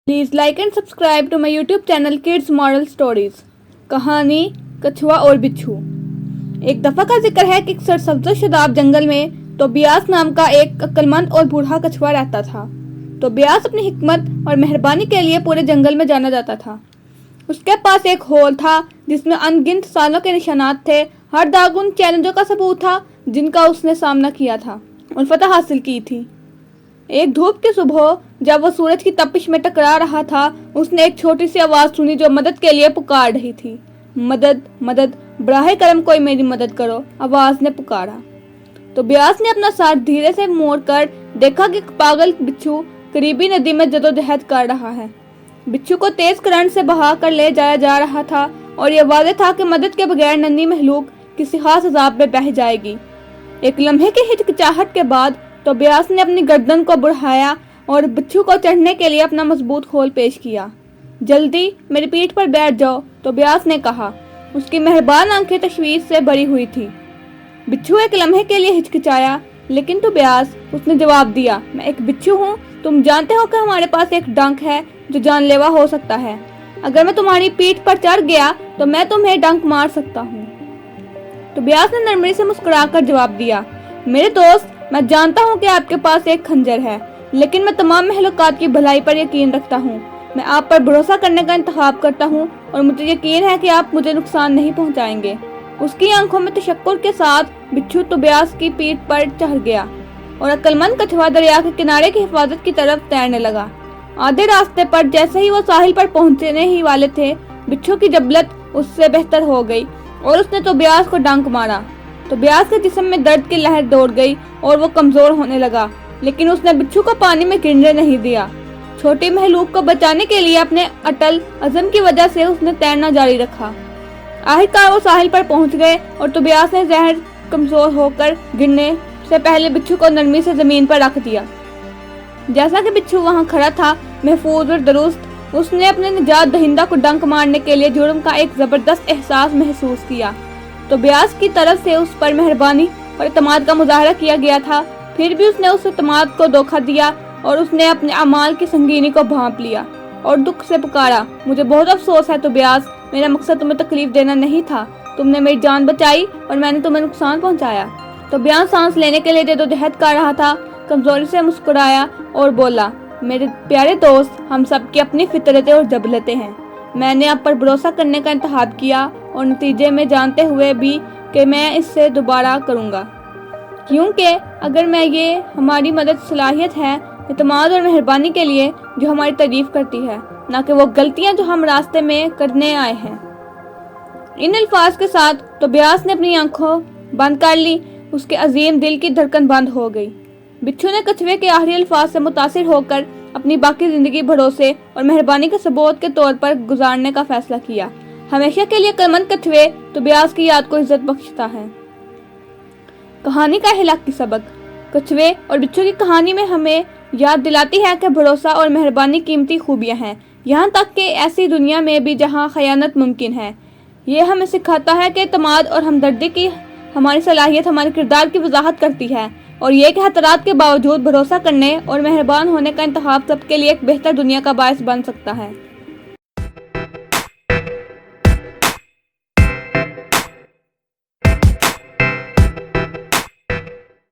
Please like and subscribe to my YouTube channel kids moral stories. कहानी कछुआ और बिच्छू। एक दफ़ा का जिक्र है कि एक सरसब्ज़ शदाब जंगल में तोबियास नाम का एक अक्लमंद और बूढ़ा कछुआ रहता था। तोबियास अपनी हिकमत और मेहरबानी के लिए पूरे जंगल में जाना जाता था। उसके पास एक होल था जिसमें अनगिनत सालों के निशानात थे। हर दाग उन चैलेंजों का सबूत था जिनका उसने सामना किया था और फतह हासिल की थी। एक धूप की सुबह जब वो सूरज की तपिश में टकरा रहा था, उसने एक छोटी सी आवाज़ सुनी जो मदद के लिए पुकार रही थी। मदद मदद, बराहे करम कोई मेरी मदद करो, आवाज़ ने पुकारा। तो ब्यास ने अपना सर धीरे से मोड़कर देखा कि एक पागल बिच्छू करीबी नदी में जदोजहद कर रहा है। बिच्छू को तेज करंट से बहा कर ले जाया जा रहा था और यह वादे था कि मदद के बगैर नन्ही महलूक किसी खास अजाब में बह जाएगी। एक लम्हे की हिचकिचाहट के बाद तो ब्यास ने अपनी गर्दन को बढ़ाया और बिच्छू को चढ़ने के लिए अपना मजबूत खोल पेश किया। जल्दी मेरी पीठ पर बैठ जाओ, तो ब्यास ने कहा। उसकी मेहरबान आंखें तशवीश से भरी हुई थी। बिच्छू एक लम्हे के लिए हिचकिचाया, लेकिन तो ब्यास, उसने जवाब दिया, मैं एक बिच्छू हूँ। तुम जानते हो कि हमारे पास एक डंक है जो जानलेवा हो सकता है। अगर मैं तुम्हारी पीठ पर चढ़ गया तो मैं तुम्हें डंक मार सकता हूँ। तो ब्यास ने नरमी से मुस्कुराकर जवाब दिया, मेरे दोस्त, मैं जानता हूँ कि आपके पास एक खंजर है, लेकिन मैं तमाम महलूकात की भलाई पर यकीन रखता हूँ। मैं आप पर भरोसा करने का इंतखाब करता हूँ और मुझे यकीन है कि आप मुझे नुकसान नहीं पहुँचाएंगे। उसकी आंखों में तशक्कुर के साथ बिच्छू तोबियास की पीठ पर चढ़ गया और अक्लमंद कछुआ दरिया के किनारे की हिफाजत की तरफ तैरने लगा। आधे रास्ते पर जैसे ही वो साहिल पर पहुँचने ही वाले थे, बिच्छू की जबलत उससे बेहतर हो गई और उसने तोबियास को डंक मारा। तो ब्यास के जिस्म में दर्द की लहर दौड़ गई और वो कमजोर होने लगा, लेकिन उसने बिच्छू को पानी में गिरने नहीं दिया। छोटी महलूक को बचाने के लिए अपने अटल अज़म की वजह से उसने तैरना जारी रखा। आखिरकार वो साहिल पर पहुंच गए और तो ब्यास ने जहर कमजोर होकर गिरने से पहले बिच्छू को नरमी से जमीन पर रख दिया। जैसा कि बिच्छू वहां खड़ा था, महफूज और दुरुस्त, उसने अपने निजात दहिंदा को डंक मारने के लिए जुर्म का एक जबरदस्त एहसास महसूस किया। तो ब्यास की तरफ से उस पर मेहरबानी और इत्मीनान का मुजाहरा किया गया था, फिर भी उसने उस इत्मीनान को धोखा दिया और उसने अपने अमाल की संगीनी को भांप लिया और दुख से पुकारा, मुझे बहुत अफसोस है तो ब्यास, मेरा मकसद तुम्हें तकलीफ देना नहीं था। तुमने मेरी जान बचाई और मैंने तुम्हें नुकसान पहुंचाया। तो ब्यास सांस लेने के लिए जदोजहद कर रहा था, कमजोरी से मुस्कुराया और बोला, मेरे प्यारे दोस्त, हम सब की अपनी फितरतें और जबलतें हैं। मैंने आप पर भरोसा करने का इंतखाब किया और नतीजे में जानते हुए भी कि मैं इससे दोबारा करूंगा, क्योंकि अगर मैं ये हमारी मदद सलाहियत है इत्मीनान और मेहरबानी के लिए जो हमारी तारीफ करती है, ना कि वो गलतियां जो हम रास्ते में करने आए हैं। इन अल्फाज के साथ तो ब्यास ने अपनी आंखों बंद कर ली। उसके अजीम दिल की धड़कन बंद हो गई। बिच्छू ने कछुए के आखिरी अल्फाज से मुतासिर होकर अपनी बाकी जिंदगी भरोसे और मेहरबानी के सबूत के तौर पर गुजारने का फैसला किया। हमेशा के लिए अक्लमंद कछुए तो ब्यास की याद को इज्जत बख्शता है। कहानी का इखलाकी सबक। कछुए और बिच्छू की कहानी में हमें याद दिलाती है कि भरोसा और मेहरबानी कीमती खूबियां हैं, यहाँ तक कि ऐसी दुनिया में भी जहाँ खयानत मुमकिन है। ये हमें सिखाता है कि इत्मीनान और हमदर्दी की हमारी सलाहियत हमारे किरदार की वजाहत करती है और ये कि खतरात के बावजूद भरोसा करने और मेहरबान होने का इंतखाब सबके लिए एक बेहतर दुनिया का बायस बन सकता है।